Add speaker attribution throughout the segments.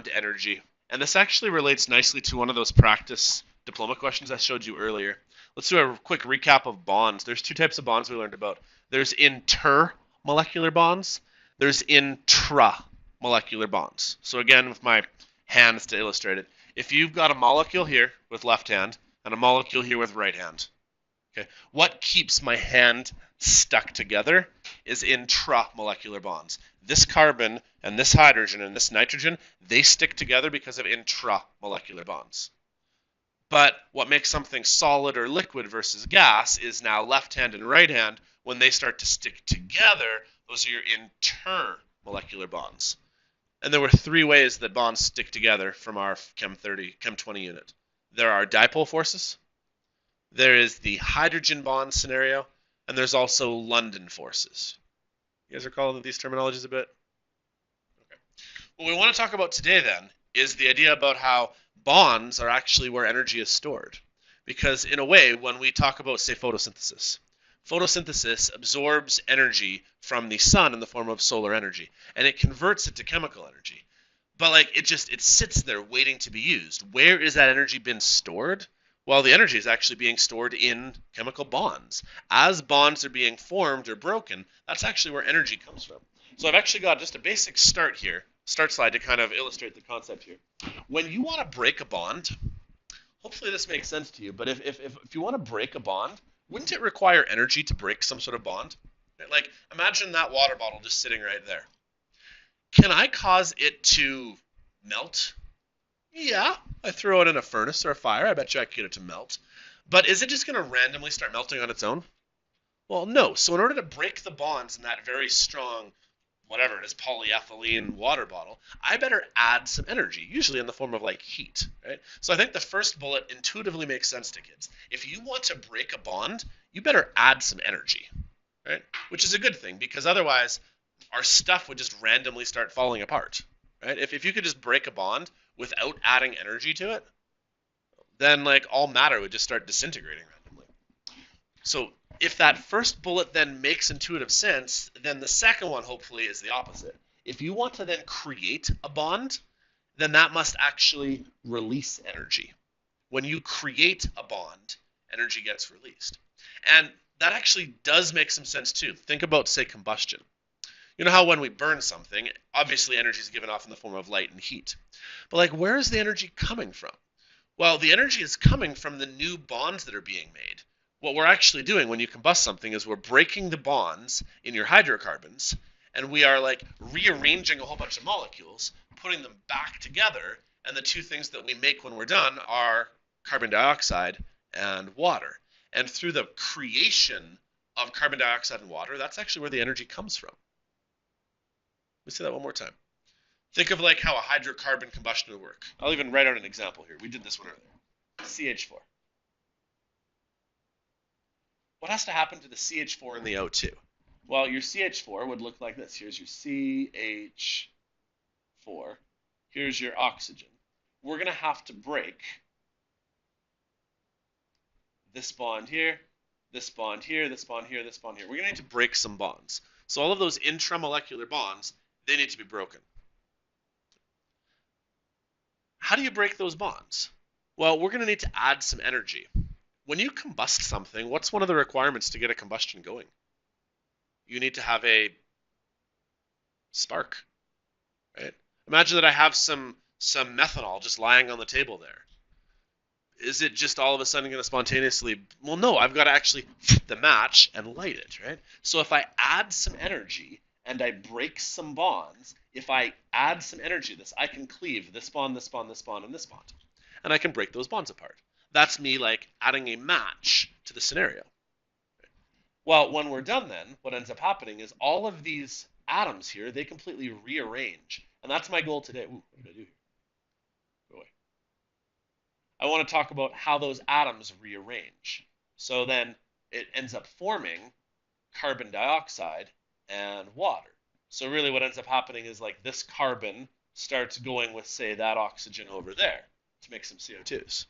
Speaker 1: energy. And this actually relates nicely to one of those practice diploma questions I showed you earlier. Let's do a quick recap of bonds. There's two types of bonds we learned about. There's intermolecular bonds. There's intramolecular bonds. So again, with my hands to illustrate it, if you've got a molecule here with left hand and a molecule here with right hand, okay, what keeps my hand stuck together is intramolecular bonds. This carbon and this hydrogen and this nitrogen, they stick together because of intramolecular bonds. But what makes something solid or liquid versus gas is now left hand and right hand. When they start to stick together, those are your intermolecular bonds. And there were three ways that bonds stick together from our Chem 20 unit. There are dipole forces, there is the hydrogen bond scenario, and there's also London forces. You guys recall these terminologies a bit? Okay. What we want to talk about today then is the idea about how bonds are actually where energy is stored. Because in a way, when we talk about, say, photosynthesis absorbs energy from the sun in the form of solar energy, and it converts it to chemical energy. But like it sits there waiting to be used. Where is that energy been stored? Well, the energy is actually being stored in chemical bonds. As bonds are being formed or broken, that's actually where energy comes from. So I've actually got just a basic start slide to kind of illustrate the concept here. When you want to break a bond, hopefully this makes sense to you, but if you want to break a bond, wouldn't it require energy to break some sort of bond? Like, imagine that water bottle just sitting right there. Can I cause it to melt? Yeah, I throw it in a furnace or a fire, I bet you I could get it to melt. But is it just going to randomly start melting on its own? Well, no. So in order to break the bonds in that very strong, whatever it is, polyethylene water bottle, I better add some energy, usually in the form of like heat, right? So I think the first bullet intuitively makes sense to kids. If you want to break a bond, you better add some energy, right? Which is a good thing because otherwise our stuff would just randomly start falling apart, right? If you could just break a bond without adding energy to it, then like all matter would just start disintegrating randomly. So if that first bullet then makes intuitive sense, then the second one hopefully is the opposite. If you want to then create a bond, then that must actually release energy. When you create a bond, energy gets released. And that actually does make some sense too. Think about, say, combustion. You know how when we burn something, obviously energy is given off in the form of light and heat. But like, where is the energy coming from? Well, the energy is coming from the new bonds that are being made. What we're actually doing when you combust something is we're breaking the bonds in your hydrocarbons, and we are like rearranging a whole bunch of molecules, putting them back together, and the two things that we make when we're done are carbon dioxide and water. And through the creation of carbon dioxide and water, that's actually where the energy comes from. Let me say that one more time. Think of like how a hydrocarbon combustion would work. I'll even write out an example here. We did this one earlier. CH4. What has to happen to the CH4 and the O2? Well, your CH4 would look like this. Here's your CH4. Here's your oxygen. We're going to have to break this bond here, this bond here, this bond here, this bond here. We're going to need to break some bonds. So all of those intramolecular bonds, they need to be broken. How do you break those bonds? Well, we're going to need to add some energy. When you combust something, what's one of the requirements to get a combustion going? You need to have a spark, right? Imagine that I have some methanol just lying on the table there. Is it just all of a sudden going to spontaneously? Well, no, I've got to actually hit the match and light it, right? So if I add some energy and I break some bonds, if I add some energy to this, I can cleave this bond, this bond, this bond, and this bond. And I can break those bonds apart. That's me like adding a match to the scenario. Well, when we're done then, what ends up happening is all of these atoms here, they completely rearrange. And that's my goal today. Ooh, what did I do here? Go away. I want to talk about how those atoms rearrange. So then it ends up forming carbon dioxide and water. So really what ends up happening is like this carbon starts going with, say, that oxygen over there to make some CO2s.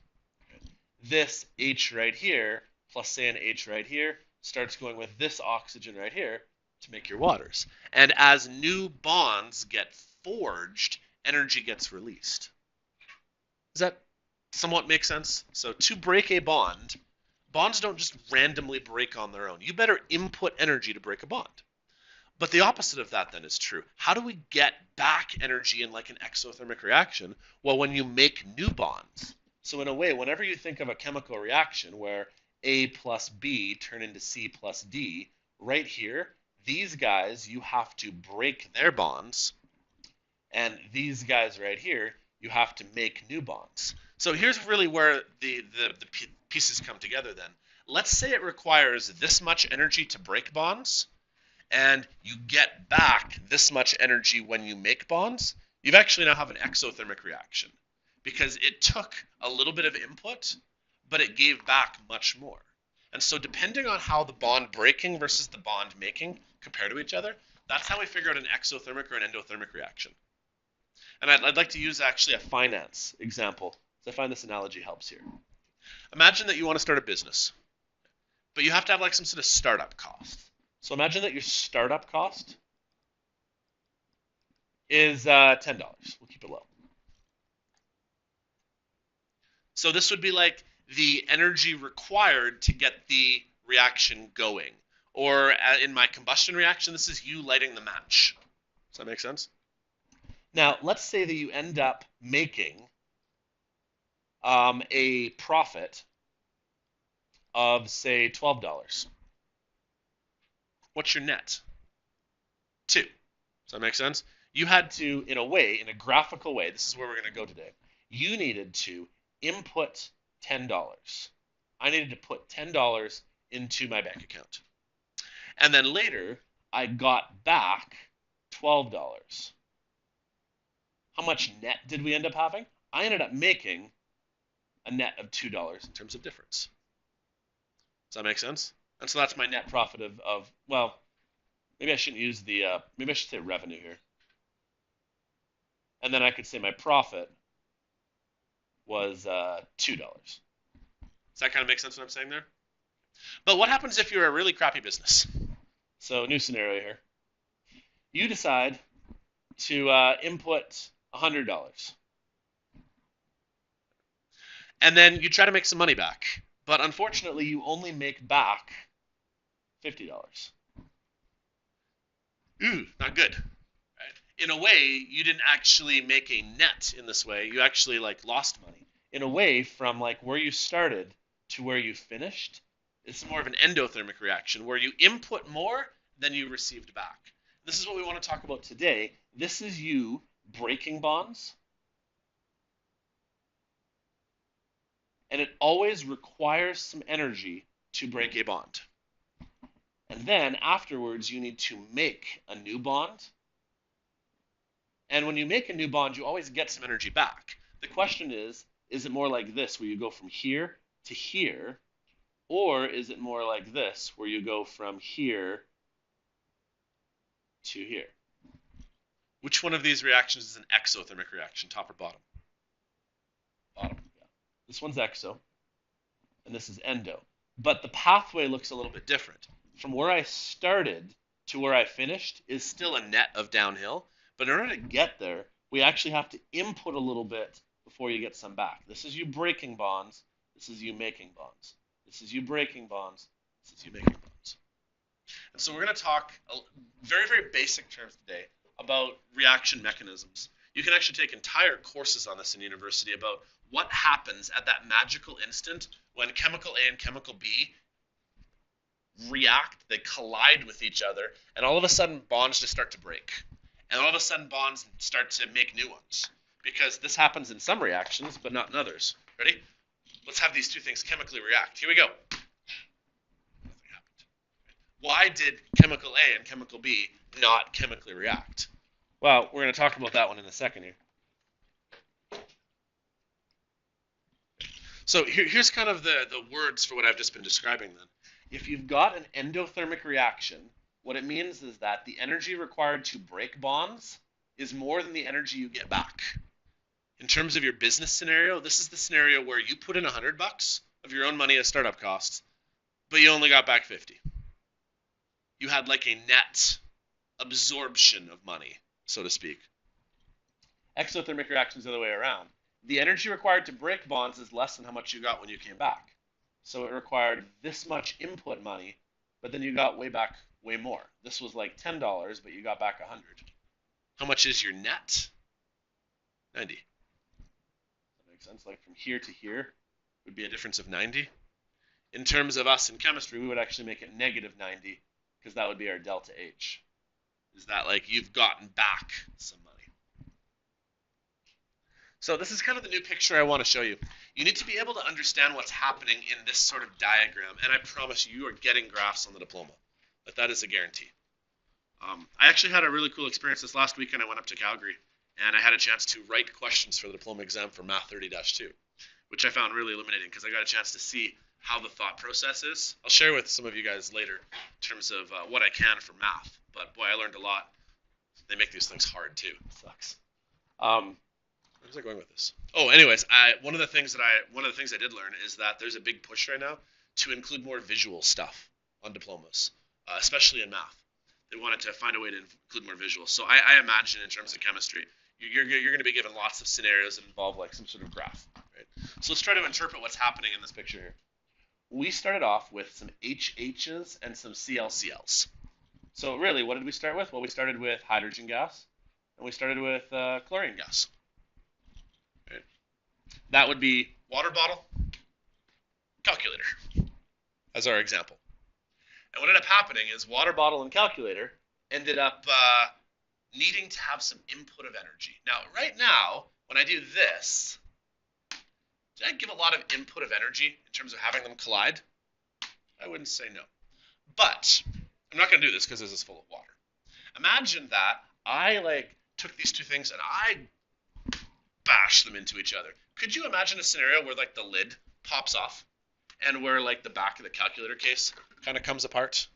Speaker 1: This H right here plus, say, an H right here starts going with this oxygen right here to make your waters. And as new bonds get forged energy gets released. Does that somewhat make sense? So to break a bond, bonds don't just randomly break on their own. You better input energy to break a bond. But the opposite of that then is true. How do we get back energy in like an exothermic reaction? Well, when you make new bonds. So in a way, whenever you think of a chemical reaction where A plus B turn into C plus D, right here, these guys, you have to break their bonds. And these guys right here, you have to make new bonds. So here's really where the pieces come together then. Let's say it requires this much energy to break bonds, and you get back this much energy when you make bonds. You've actually now have an exothermic reaction because it took a little bit of input, but it gave back much more. And so depending on how the bond breaking versus the bond making compare to each other, that's how we figure out an exothermic or an endothermic reaction. And I'd like to use actually a finance example, because I find this analogy helps here. Imagine that you want to start a business, but you have to have like some sort of startup cost. So imagine that your startup cost is $10. We'll keep it low. So this would be like the energy required to get the reaction going. Or in my combustion reaction, this is you lighting the match. Does that make sense? Now, let's say that you end up making a profit of, say, $12. What's your net? 2. Does that make sense? You had to, in a way, in a graphical way, this is where we're going to go today, you needed to input $10. I needed to put $10 into my bank account. And then later, I got back $12. How much net did we end up having? I ended up making a net of $2 in terms of difference. Does that make sense? And so that's my net profit of well, maybe I shouldn't use the, maybe I should say revenue here. And then I could say my profit was $2. Does that kind of make sense what I'm saying there? But what happens if you're a really crappy business? So new scenario here. You decide to input $100. And then you try to make some money back. But unfortunately, you only make back $50. Ooh, not good. Right? In a way, you didn't actually make a net in this way. You actually like lost money. In a way, from like where you started to where you finished, it's more of an endothermic reaction where you input more than you received back. This is what we want to talk about today. This is you breaking bonds. And it always requires some energy to break a bond. And then afterwards, you need to make a new bond. And when you make a new bond, you always get some energy back. The question is it more like this, where you go from here to here, or is it more like this, where you go from here to here? Which one of these reactions is an exothermic reaction, top or bottom? Bottom, yeah. This one's exo, and this is endo. But the pathway looks a little bit different. From where I started to where I finished is still a net of downhill, but in order to get there, we actually have to input a little bit before you get some back. This is you breaking bonds. This is you making bonds. This is you breaking bonds. This is you making bonds. And so we're going to talk very, very basic terms today about reaction mechanisms. You can actually take entire courses on this in university about what happens at that magical instant when chemical A and chemical B react, they collide with each other, and all of a sudden bonds just start to break. And all of a sudden bonds start to make new ones. Because this happens in some reactions, but not in others. Ready? Let's have these two things chemically react. Here we go. Nothing happened. Why did chemical A and chemical B not chemically react? Well, we're going to talk about that one in a second here. So here's kind of the words for what I've just been describing then. If you've got an endothermic reaction, what it means is that the energy required to break bonds is more than the energy you get back. In terms of your business scenario, this is the scenario where you put in $100 of your own money as startup costs, but you only got back 50. You had like a net absorption of money, so to speak. Exothermic reaction is the other way around. The energy required to break bonds is less than how much you got when you came back. So it required this much input money, but then you got way more. This was like $10, but you got back 100. How much is your net? 90. Does that make sense? Like from here to here would be a difference of 90. In terms of us in chemistry, we would actually make it negative 90 because that would be our delta H. Is that like you've gotten back some money? So this is kind of the new picture I want to show you. You need to be able to understand what's happening in this sort of diagram, and I promise you are getting graphs on the diploma. Like that is a guarantee. I actually had a really cool experience this last weekend. I went up to Calgary, and I had a chance to write questions for the diploma exam for Math 30-2, which I found really illuminating because I got a chance to see how the thought process is. I'll share with some of you guys later in terms of what I can for math, but boy, I learned a lot. They make these things hard too. It sucks. Where's I going with this? Oh, anyways, one of the things I did learn is that there's a big push right now to include more visual stuff on diplomas, especially in math. They wanted to find a way to include more visuals. So I imagine in terms of chemistry, you're going to be given lots of scenarios that involve like some sort of graph. Right? So let's try to interpret what's happening in this picture here. We started off with some HHs and some ClCls. So really, what did we start with? Well, we started with hydrogen gas, and we started with chlorine gas. Right? That would be water bottle, calculator, as our example. And what ended up happening is water bottle and calculator ended up needing to have some input of energy. Now, right now, when I do this, did I give a lot of input of energy in terms of having them collide? I wouldn't say no. But I'm not going to do this because this is full of water. Imagine that I took these two things and I bashed them into each other. Could you imagine a scenario where like the lid pops off and where like the back of the calculator case kind of comes apart?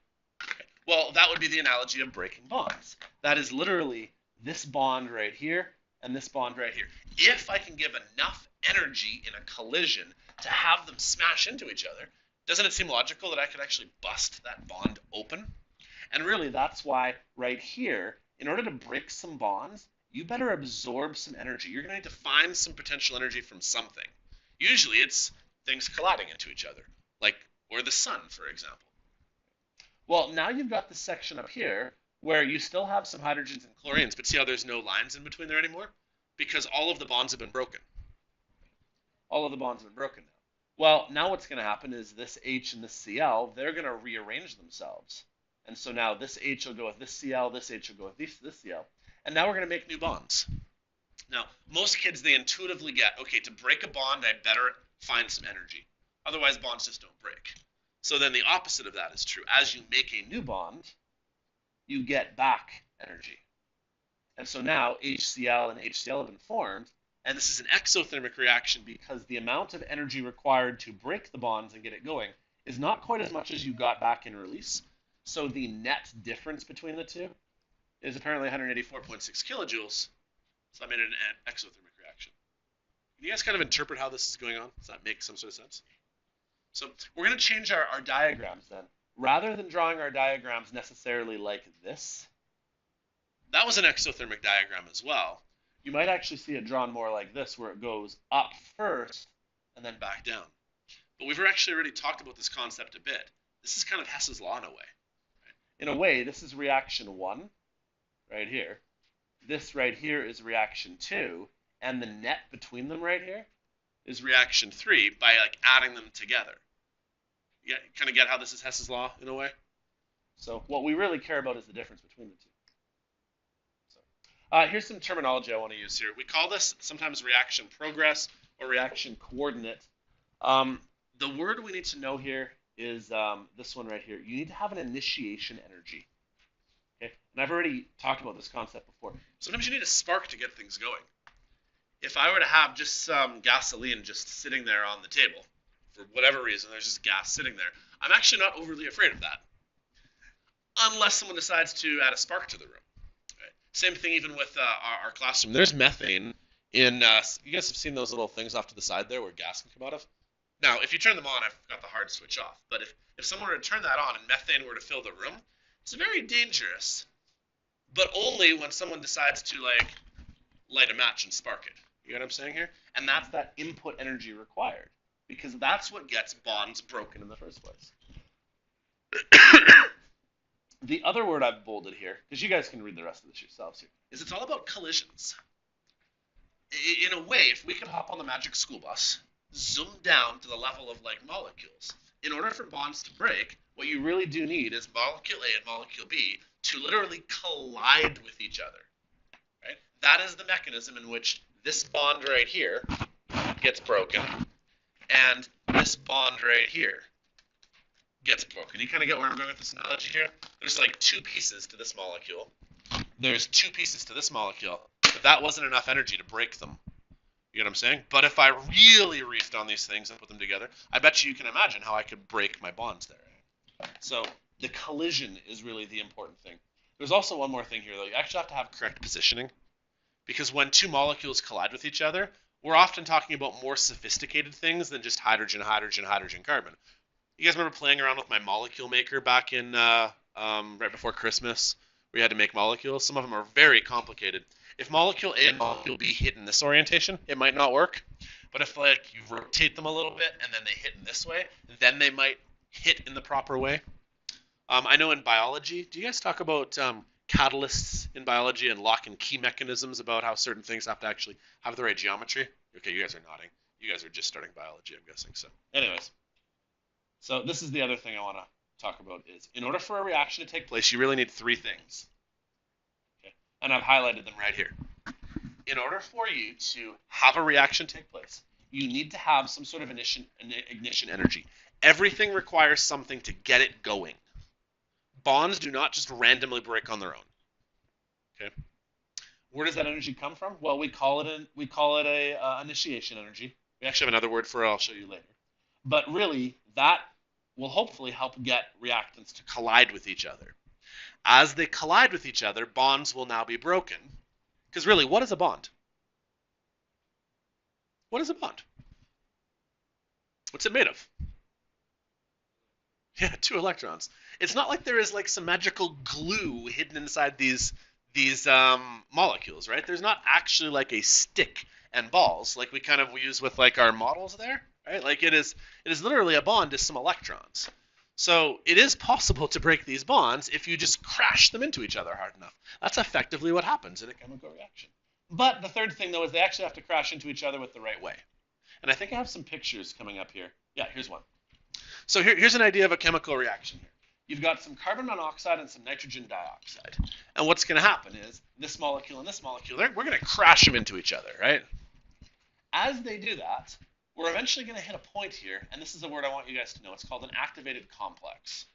Speaker 1: Okay. Well, that would be the analogy of breaking bonds. That is literally this bond right here and this bond right here. If I can give enough energy in a collision to have them smash into each other, doesn't it seem logical that I could actually bust that bond open? And really, that's why right here, in order to break some bonds, you better absorb some energy. You're going to need to find some potential energy from something. Usually it's things colliding into each other, or the sun, for example. Well, now you've got this section up here where you still have some hydrogens and chlorines, but see how there's no lines in between there anymore? Because all of the bonds have been broken. All of the bonds have been broken now. Well, now what's going to happen is this H and this Cl, they're going to rearrange themselves. And so now this H will go with this Cl, this H will go with this Cl. And now we're going to make new bonds. Now, most kids, they intuitively get, okay, to break a bond, I better find some energy. Otherwise, bonds just don't break. So then the opposite of that is true. As you make a new bond, you get back energy. And so now HCl and HCl have been formed, and this is an exothermic reaction because the amount of energy required to break the bonds and get it going is not quite as much as you got back in release. So the net difference between the two is apparently 184.6 kilojoules. So I made an exothermic reaction. Can you guys kind of interpret how this is going on? Does that make some sort of sense? So we're going to change our diagrams then. Rather than drawing our diagrams necessarily like this, that was an exothermic diagram as well. You might actually see it drawn more like this, where it goes up first and then back down. But we've actually already talked about this concept a bit. This is kind of Hess's law in a way. In a way, this is reaction 1 right here. This right here is reaction 2, and the net between them right here is reaction 3 by adding them together. You kind of get how this is Hess's law in a way? So what we really care about is the difference between the two. So here's some terminology I want to use here. We call this sometimes reaction progress or reaction coordinate. The word we need to know here is this one right here. You need to have an initiation energy. Okay? And I've already talked about this concept before. Sometimes you need a spark to get things going. If I were to have just some gasoline just sitting there on the table, for whatever reason, there's just gas sitting there, I'm actually not overly afraid of that. Unless someone decides to add a spark to the room. Right? Same thing even with our classroom. There's methane in, you guys have seen those little things off to the side there where gas can come out of? Now, if you turn them on, I've got the hard switch off. But if someone were to turn that on and methane were to fill the room, it's very dangerous. But only when someone decides to light a match and spark it. You know what I'm saying here? And that's that input energy required, because that's what gets bonds broken in the first place. The other word I've bolded here, because you guys can read the rest of this yourselves here, is it's all about collisions. In a way, if we could hop on the magic school bus, zoom down to the level of like molecules, in order for bonds to break, what you really do need is molecule A and molecule B to literally collide with each other. Right? That is the mechanism in which this bond right here gets broken, and this bond right here gets broken. You kind of get where I'm going with this analogy here? There's like two pieces to this molecule. There's two pieces to this molecule, but that wasn't enough energy to break them. You know what I'm saying? But if I really reefed on these things and put them together, I bet you can imagine how I could break my bonds there. So the collision is really the important thing. There's also one more thing here, though. You actually have to have correct positioning, because when two molecules collide with each other, we're often talking about more sophisticated things than just hydrogen, hydrogen, hydrogen, carbon. You guys remember playing around with my molecule maker back in right before Christmas? We had to make molecules. Some of them are very complicated. If molecule A and molecule B hit in this orientation, it might not work. But if like you rotate them a little bit and then they hit in this way, then they might hit in the proper way. I know in biology, do you guys talk about catalysts in biology and lock and key mechanisms about how certain things have to actually have the right geometry? Okay, you guys are nodding. You guys are just starting biology, I'm guessing. So anyways, so this is the other thing I want to talk about is in order for a reaction to take place, you really need three things. Okay? And I've highlighted them right here. In order for you to have a reaction take place, you need to have some sort of ignition energy. Everything requires something to get it going. Bonds do not just randomly break on their own. Okay. Where does that energy come from? Well, we call it a initiation energy. We actually have another word for it. I'll show you later. But really, that will hopefully help get reactants to collide with each other. As they collide with each other, bonds will now be broken. Because really, what is a bond? What is a bond? What's it made of? Yeah, 2 electrons. It's not like there is like some magical glue hidden inside these molecules, right? There's not actually like a stick and balls like we kind of use with like our models there, right? Like it is literally a bond to some electrons. So it is possible to break these bonds if you just crash them into each other hard enough. That's effectively what happens in a chemical reaction. But the third thing, though, is they actually have to crash into each other with the right way. And I think I have some pictures coming up here. Yeah, here's one. So here's an idea of a chemical reaction here. You've got some carbon monoxide and some nitrogen dioxide. And what's going to happen is this molecule and this molecule, we're going to crash them into each other, right? As they do that, we're eventually going to hit a point here, and this is a word I want you guys to know. It's called an activated complex,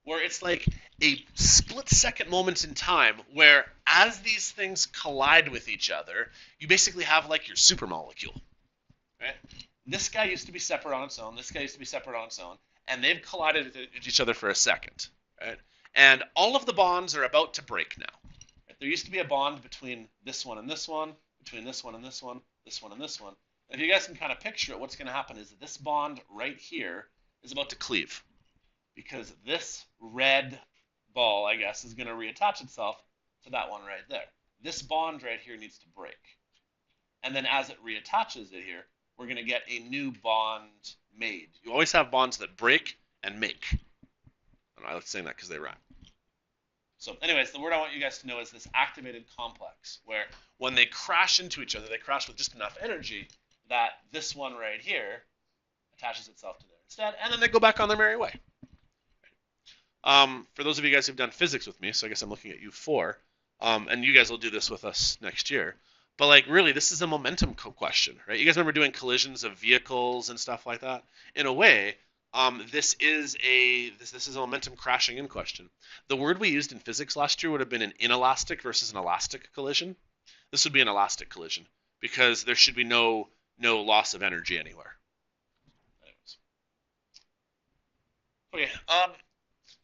Speaker 1: where it's like a split-second moment in time where as these things collide with each other, you basically have like your supermolecule, right? This guy used to be separate on its own. This guy used to be separate on its own. And they've collided with each other for a second, right? And all of the bonds are about to break now. Right? There used to be a bond between this one and this one, between this one and this one, this one and this one. And if you guys can kind of picture it, what's going to happen is that this bond right here is about to cleave, because this red ball, I guess, is going to reattach itself to that one right there. This bond right here needs to break. And then as it reattaches it here, we're going to get a new bond made. You always have bonds that break and make. I like saying that because they rhyme. So anyways, the word I want you guys to know is this activated complex, where when they crash into each other, they crash with just enough energy that this one right here attaches itself to there instead, and then they go back on their merry way. For those of you guys who've done physics with me, so I guess I'm looking at you 4, and you guys will do this with us next year. But like really, this is a momentum question, right? You guys remember doing collisions of vehicles and stuff like that? In a way, this is a momentum crashing in question. The word we used in physics last year would have been an inelastic versus an elastic collision. This would be an elastic collision because there should be no loss of energy anywhere. Anyways. Okay.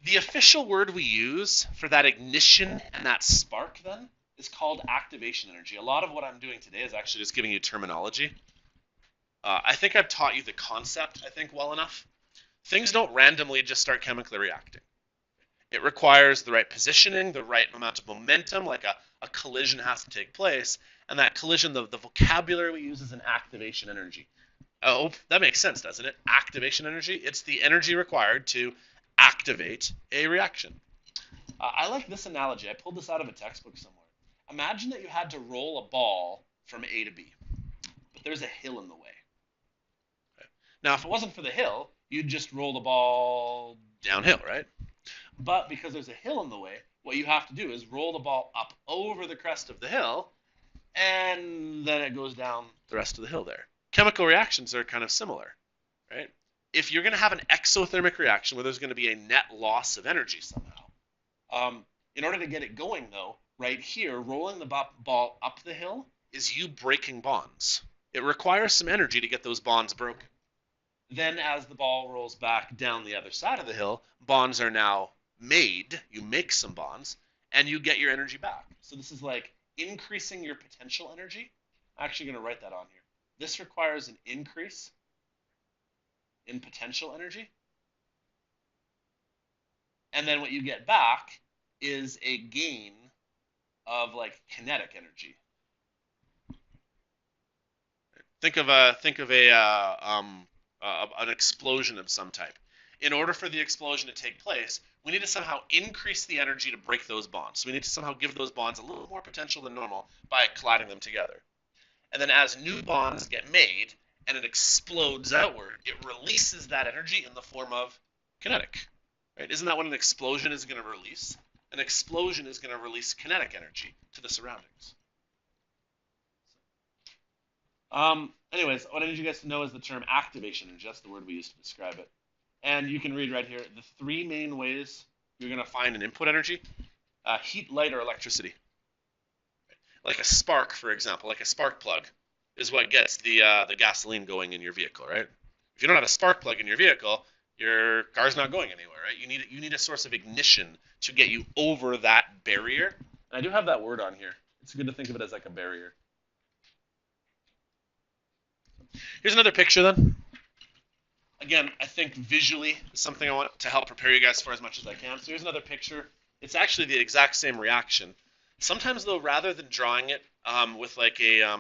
Speaker 1: The official word we use for that ignition and that spark then is called activation energy. A lot of what I'm doing today is actually just giving you terminology. I think I've taught you the concept, well enough. Things don't randomly just start chemically reacting. It requires the right positioning, the right amount of momentum, like a collision has to take place, And that collision, the vocabulary we use is an activation energy. Oh, that makes sense, doesn't it? Activation energy. It's the energy required to activate a reaction. I like this analogy. I pulled this out of a textbook somewhere. Imagine that you had to roll a ball from A to B, but there's a hill in the way. Okay. Now, if it wasn't for the hill, you'd just roll the ball downhill, right? But because there's a hill in the way, what you have to do is roll the ball up over the crest of the hill, and then it goes down the rest of the hill there. Chemical reactions are kind of similar, right? If you're going to have an exothermic reaction where there's going to be a net loss of energy somehow, in order to get it going, though, right here, rolling the ball up the hill is you breaking bonds. It requires some energy to get those bonds broken. Then as the ball rolls back down the other side of the hill, bonds are now made. You make some bonds, and you get your energy back. So this is like increasing your potential energy. I'm actually going to write that on here. This requires an increase in potential energy. And then what you get back is a gain of like kinetic energy. Think of an explosion of some type. In order for the explosion to take place, we need to somehow increase the energy to break those bonds. So we need to somehow give those bonds a little more potential than normal by colliding them together. And then as new bonds get made and it explodes outward, it releases that energy in the form of kinetic. Right? Isn't that what an explosion is going to release? An explosion is going to release kinetic energy to the surroundings. Anyways, what I need you guys to know is the term activation energy. That's the word we use to describe it. And you can read right here the three main ways you're going to find an input energy: heat, light, or electricity. Like a spark, for example, like a spark plug is what gets the gasoline going in your vehicle, right? If you don't have a spark plug in your vehicle, your car's not going anywhere, right? You need a source of ignition to get you over that barrier. And I do have that word on here. It's good to think of it as like a barrier. Here's another picture then. Again, I think visually is something I want to help prepare you guys for as much as I can. So here's another picture. It's actually the exact same reaction. Sometimes though, rather than drawing it with like a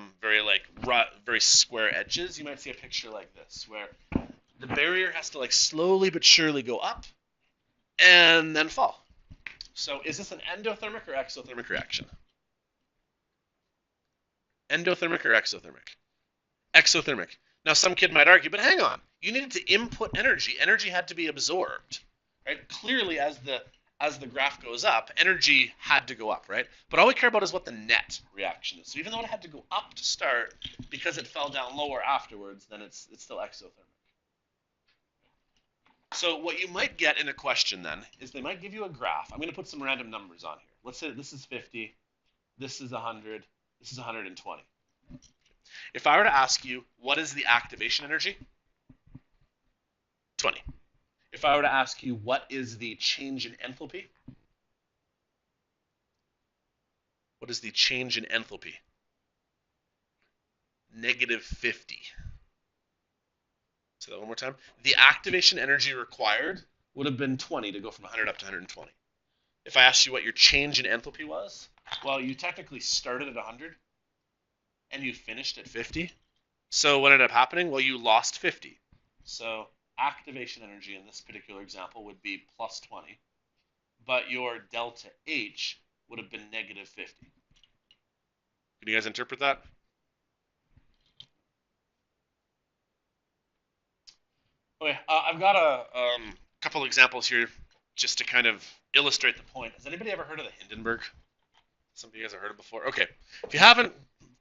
Speaker 1: very square edges, you might see a picture like this, where the barrier has to like slowly but surely go up and then fall. So is this an endothermic or exothermic reaction? Endothermic or exothermic? Exothermic. Now some kid might argue, but hang on, you needed to input energy. Energy had to be absorbed, right? Clearly, as the graph goes up, energy had to go up, right? But all we care about is what the net reaction is. So even though it had to go up to start, because it fell down lower afterwards, then it's still exothermic. So what you might get in a question then is they might give you a graph. I'm going to put some random numbers on here. Let's say this is 50, this is 100, this is 120. If I were to ask you, what is the activation energy? 20. If I were to ask you, what is the change in enthalpy? What is the change in enthalpy? -50. Say that one more time. The activation energy required would have been 20 to go from 100 up to 120. If I asked you what your change in enthalpy was, well, you technically started at 100 and you finished at 50. So what ended up happening? Well, you lost 50. So activation energy in this particular example would be plus 20, but your delta H would have been -50. Can you guys interpret that? Okay, I've got a couple examples here just to kind of illustrate the point. Has anybody ever heard of the Hindenburg? Some of you guys have heard it before. Okay, if you haven't,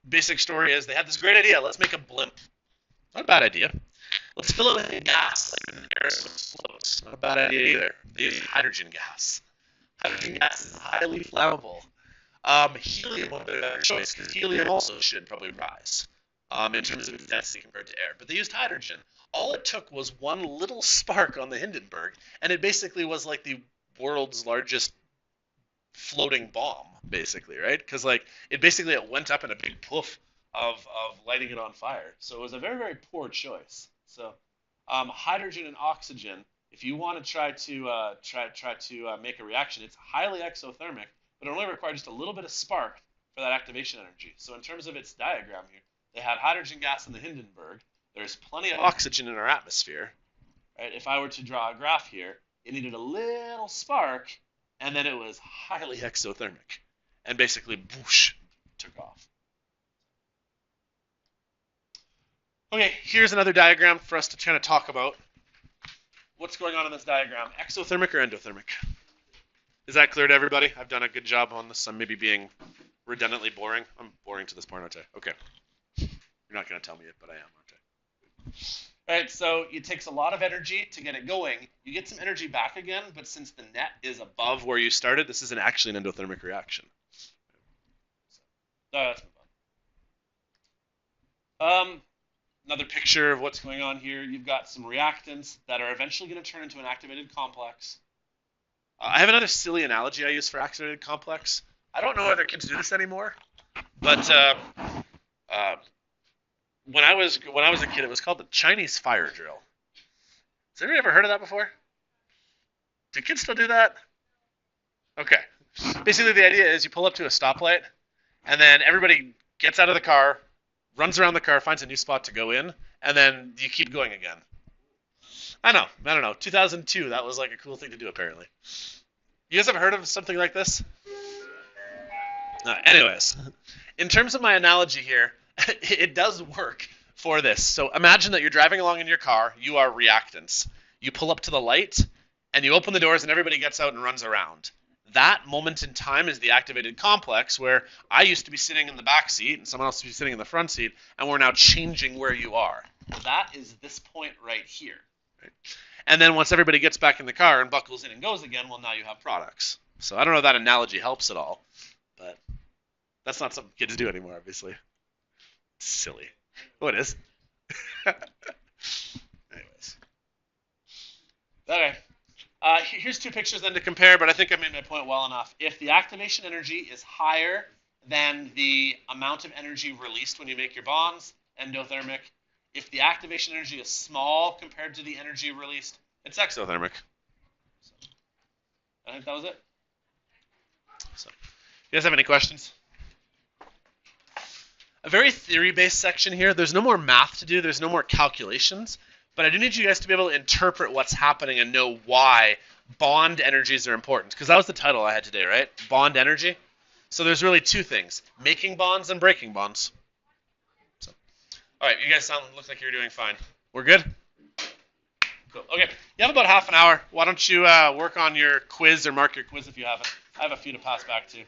Speaker 1: basic story is they had this great idea. Let's make a blimp. Not a bad idea. Let's fill it with gas, like an air floats. Not a bad idea either. They use hydrogen gas. Hydrogen gas is highly flammable. Helium would be a better choice because helium also should probably rise in terms of its density compared to air. But they used hydrogen. All it took was one little spark on the Hindenburg, and it basically was like the world's largest floating bomb, basically, right? Because like it went up in a big poof of lighting it on fire. So it was a very, very poor choice. So hydrogen and oxygen, if you want to try to make a reaction, it's highly exothermic, but it only requires just a little bit of spark for that activation energy. So in terms of its diagram here, they had hydrogen gas in the Hindenburg. There's plenty of oxygen in our atmosphere. Right? If I were to draw a graph here, it needed a little spark, and then it was highly exothermic, and basically whoosh, took off. Okay, here's another diagram for us to kind of talk about. What's going on in this diagram? Exothermic or endothermic? Is that clear to everybody? I've done a good job on this. I'm maybe being redundantly boring. I'm boring to this point, aren't I? Okay. You're not going to tell me it, but I am, aren't I? All right, so it takes a lot of energy to get it going. You get some energy back again, but since the net is above where you started, this isn't actually an endothermic reaction. So, let's move on. Another picture of what's going on here. You've got some reactants that are eventually going to turn into an activated complex. I have another silly analogy I use for activated complex. I don't know whether kids do this anymore, but when I was a kid, it was called the Chinese fire drill. Has anybody ever heard of that before? Do kids still do that? Okay. Basically, the idea is you pull up to a stoplight, and then everybody gets out of the car, runs around the car, finds a new spot to go in, and then you keep going again. I don't know. 2002, that was like a cool thing to do, apparently. You guys ever heard of something like this? Anyways, in terms of my analogy here, it does work for this. So imagine that you're driving along in your car, you are reactants. You pull up to the light, and you open the doors, and everybody gets out and runs around. That moment in time is the activated complex, where I used to be sitting in the back seat, and someone else used to be sitting in the front seat, and we're now changing where you are. That is this point right here. Right? And then once everybody gets back in the car and buckles in and goes again, well, now you have products. So I don't know if that analogy helps at all, but that's not something kids do anymore, obviously. It's silly. Oh, it is. Anyways. Okay. Here's two pictures then to compare, but I think I made my point well enough. If the activation energy is higher than the amount of energy released when you make your bonds, endothermic. If the activation energy is small compared to the energy released, it's exothermic. So, I think that was it. So, you guys have any questions? A very theory-based section here. There's no more math to do. There's no more calculations. But I do need you guys to be able to interpret what's happening and know why bond energies are important. Because that was the title I had today, right? Bond energy. So there's really two things. Making bonds and breaking bonds. So, all right, you guys look like you're doing fine. We're good? Cool. Okay, you have about half an hour. Why don't you work on your quiz or mark your quiz if you haven't. I have a few to pass back to.